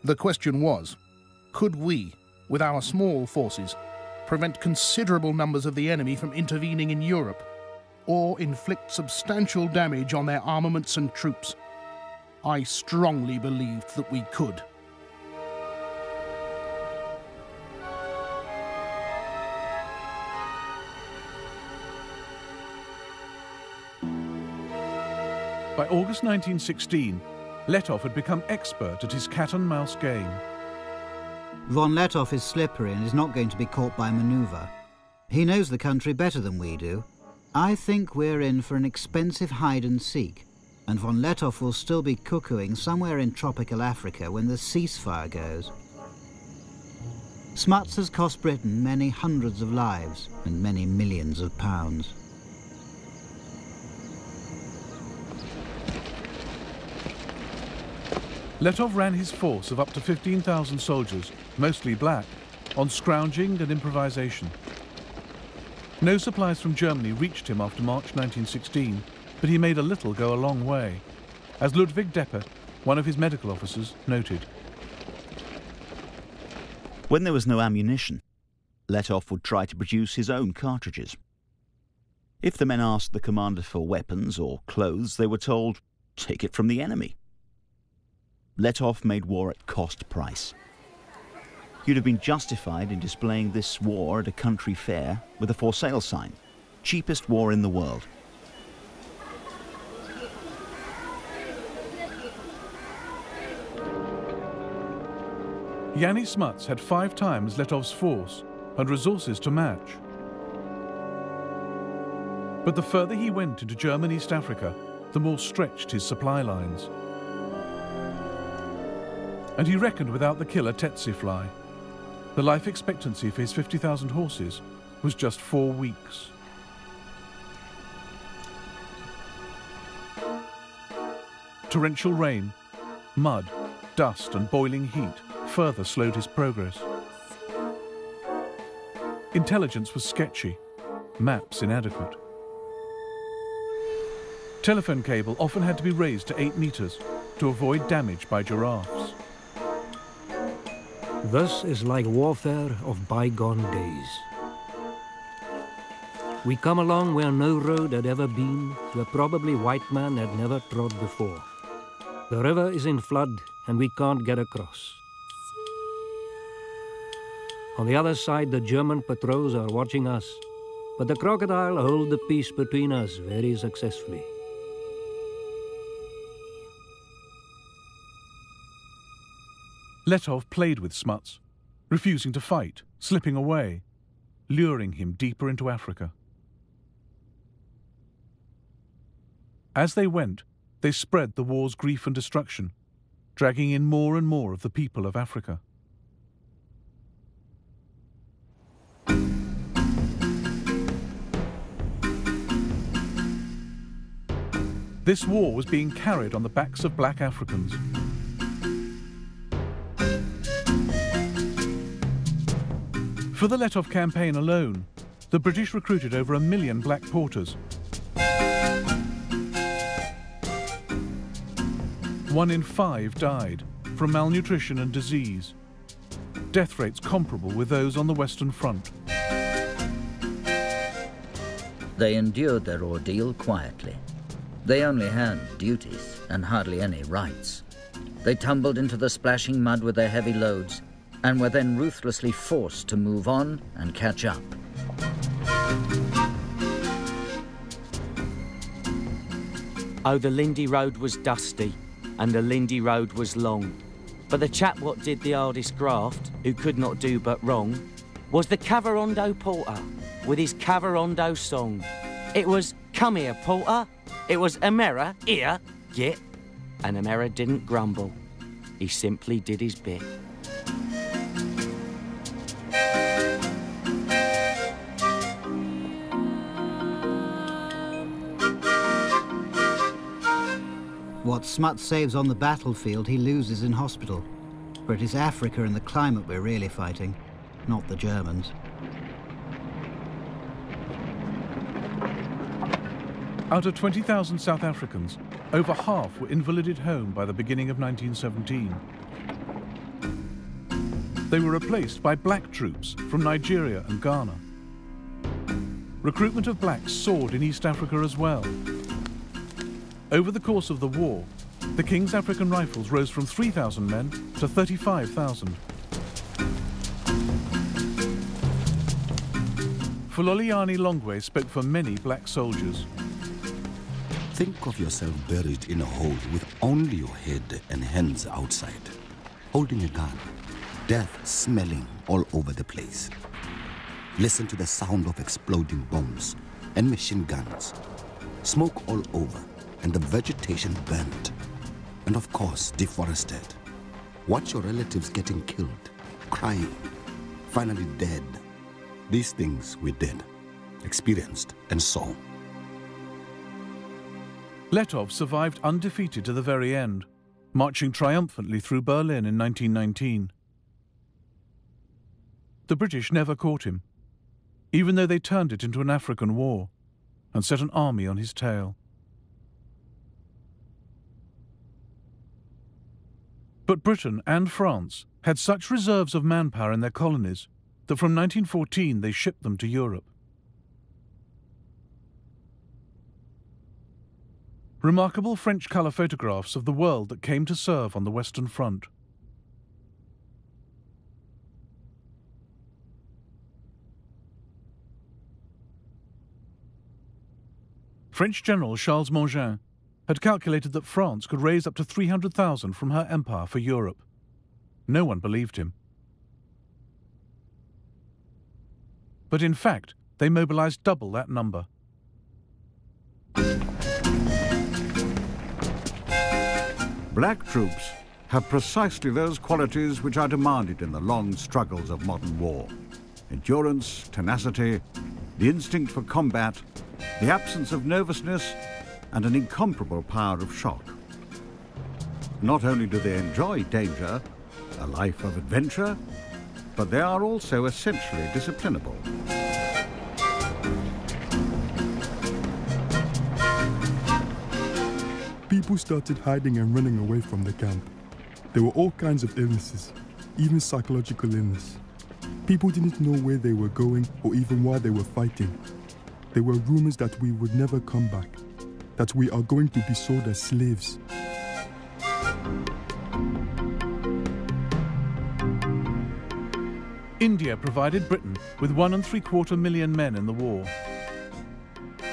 The question was, could we, with our small forces, prevent considerable numbers of the enemy from intervening in Europe, or inflict substantial damage on their armaments and troops? I strongly believed that we could. By August 1916, Letov had become expert at his cat-and-mouse game. Von Letov is slippery and is not going to be caught by manoeuvre. He knows the country better than we do. I think we're in for an expensive hide-and-seek, and von Letov will still be cuckooing somewhere in tropical Africa when the ceasefire goes. Smuts has cost Britain many hundreds of lives and many millions of pounds. Letov ran his force of up to 15,000 soldiers, mostly black, on scrounging and improvisation. No supplies from Germany reached him after March 1916, but he made a little go a long way, as Ludwig Deppe, one of his medical officers, noted. When there was no ammunition, Letov would try to produce his own cartridges. If the men asked the commander for weapons or clothes, they were told, "Take it from the enemy." Letov made war at cost price. You'd have been justified in displaying this war at a country fair with a for sale sign. Cheapest war in the world. Yanni Smuts had 5 times Letov's force and resources to match. But the further he went into German East Africa, the more stretched his supply lines. And he reckoned without the killer tsetse fly. The life expectancy for his 50,000 horses was just 4 weeks. Torrential rain, mud, dust and boiling heat further slowed his progress. Intelligence was sketchy, maps inadequate. Telephone cable often had to be raised to 8 meters to avoid damage by giraffes. This is like warfare of bygone days. We come along where no road had ever been, where probably white man had never trod before. The river is in flood and we can't get across. On the other side, the German patrols are watching us, but the crocodile hold the peace between us very successfully. Letov played with Smuts, refusing to fight, slipping away, luring him deeper into Africa. As they went, they spread the war's grief and destruction, dragging in more and more of the people of Africa. This war was being carried on the backs of black Africans. For the Letov campaign alone, the British recruited over 1 million black porters. 1 in 5 died from malnutrition and disease, death rates comparable with those on the Western Front. They endured their ordeal quietly. They only had duties and hardly any rights. They tumbled into the splashing mud with their heavy loads and were then ruthlessly forced to move on and catch up. Oh, the Lindy Road was dusty and the Lindy Road was long. But the chap what did the hardest graft, who could not do but wrong, was the Cavarondo porter with his Cavarondo song. It was, "Come here, porter." It was, "Amera, here, get." And Amera didn't grumble. He simply did his bit. What Smuts saves on the battlefield, he loses in hospital. For it is Africa and the climate we're really fighting, not the Germans. Out of 20,000 South Africans, over half were invalided home by the beginning of 1917. They were replaced by black troops from Nigeria and Ghana. Recruitment of blacks soared in East Africa as well. Over the course of the war, the King's African Rifles rose from 3,000 men to 35,000. Fuloliani Longwe spoke for many black soldiers. Think of yourself buried in a hole with only your head and hands outside, holding a gun, death smelling all over the place. Listen to the sound of exploding bombs and machine guns, smoke all over, and the vegetation burnt, and of course deforested. Watch your relatives getting killed, crying, finally dead. These things we did, experienced, and saw. Letov survived undefeated to the very end, marching triumphantly through Berlin in 1919. The British never caught him, even though they turned it into an African war and set an army on his tail. But Britain and France had such reserves of manpower in their colonies that from 1914 they shipped them to Europe. Remarkable French colour photographs of the world that came to serve on the Western Front. French General Charles Mangin had calculated that France could raise up to 300,000 from her empire for Europe. No one believed him. But in fact, they mobilized double that number. Black troops have precisely those qualities which are demanded in the long struggles of modern war. Endurance, tenacity, the instinct for combat, the absence of nervousness, and an incomparable power of shock. Not only do they enjoy danger, a life of adventure, but they are also essentially disciplinable. People started hiding and running away from the camp. There were all kinds of illnesses, even psychological illness. People didn't know where they were going or even why they were fighting. There were rumors that we would never come back, that we are going to be sold as slaves. India provided Britain with 1.75 million men in the war.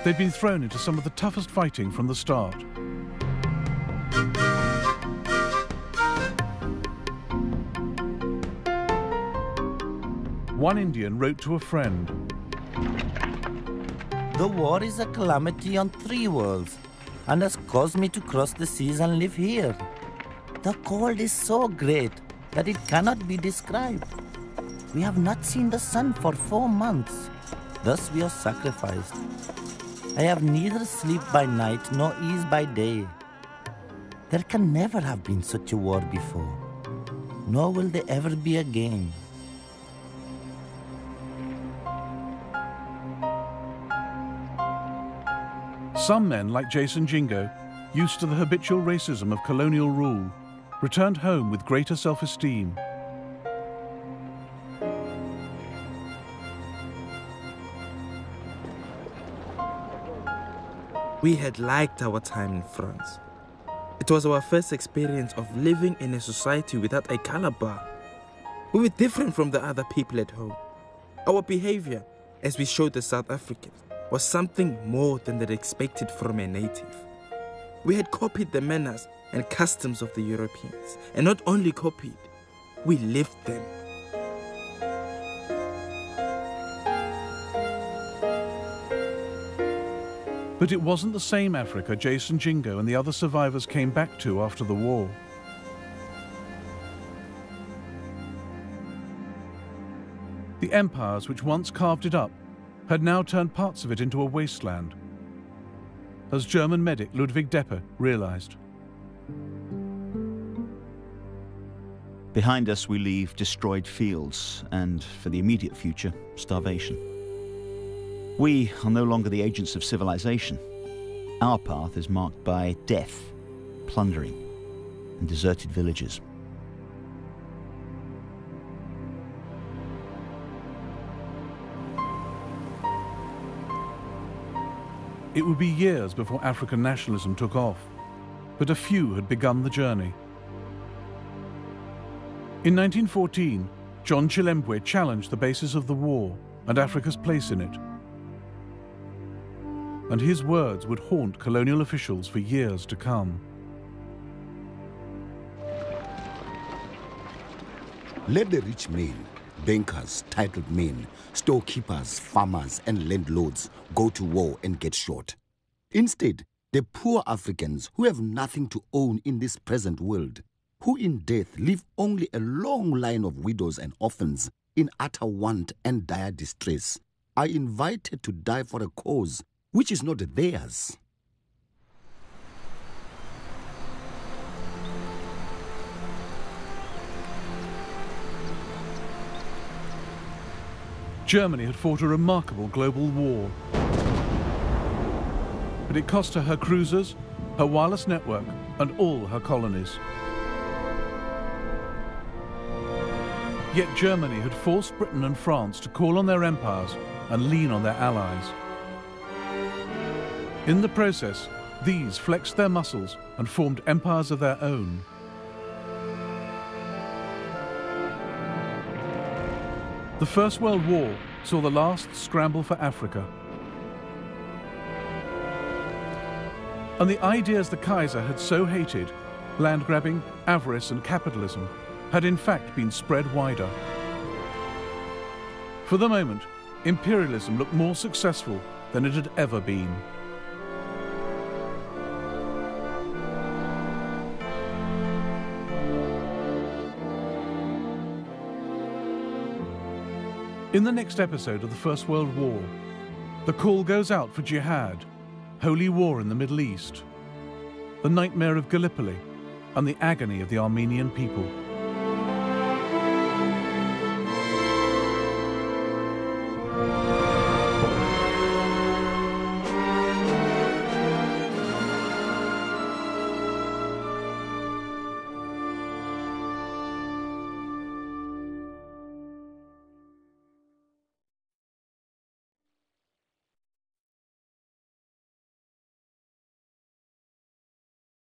They'd been thrown into some of the toughest fighting from the start. One Indian wrote to a friend, "The war is a calamity on 3 worlds and has caused me to cross the seas and live here. The cold is so great that it cannot be described. We have not seen the sun for 4 months. Thus we are sacrificed. I have neither sleep by night nor ease by day. There can never have been such a war before, nor will there ever be again." Some men, like Jason Jingo, used to the habitual racism of colonial rule, returned home with greater self-esteem. We had liked our time in France. It was our first experience of living in a society without a color bar. We were different from the other people at home. Our behavior, as we showed the South Africans, was something more than they expected from a native. We had copied the manners and customs of the Europeans, and not only copied, we lived them. But it wasn't the same Africa Jason Jingo and the other survivors came back to after the war. The empires which once carved it up had now turned parts of it into a wasteland, as German medic Ludwig Deppe realized. Behind us we leave destroyed fields and, for the immediate future, starvation. We are no longer the agents of civilization. Our path is marked by death, plundering, and deserted villages. It would be years before African nationalism took off, but a few had begun the journey. In 1914, John Chilembwe challenged the basis of the war and Africa's place in it. And his words would haunt colonial officials for years to come. Let the rich men, bankers, titled men, storekeepers, farmers, and landlords go to war and get shot. Instead, the poor Africans who have nothing to own in this present world, who in death leave only a long line of widows and orphans in utter want and dire distress, are invited to die for a cause which is not theirs. Germany had fought a remarkable global war. But it cost her cruisers, her wireless network, and all her colonies. Yet Germany had forced Britain and France to call on their empires and lean on their allies. In the process, these flexed their muscles and formed empires of their own. The First World War saw the last scramble for Africa. And the ideas the Kaiser had so hated, land grabbing, avarice and capitalism, had in fact been spread wider. For the moment, imperialism looked more successful than it had ever been. In the next episode of the First World War, the call goes out for jihad, holy war in the Middle East, the nightmare of Gallipoli, and the agony of the Armenian people.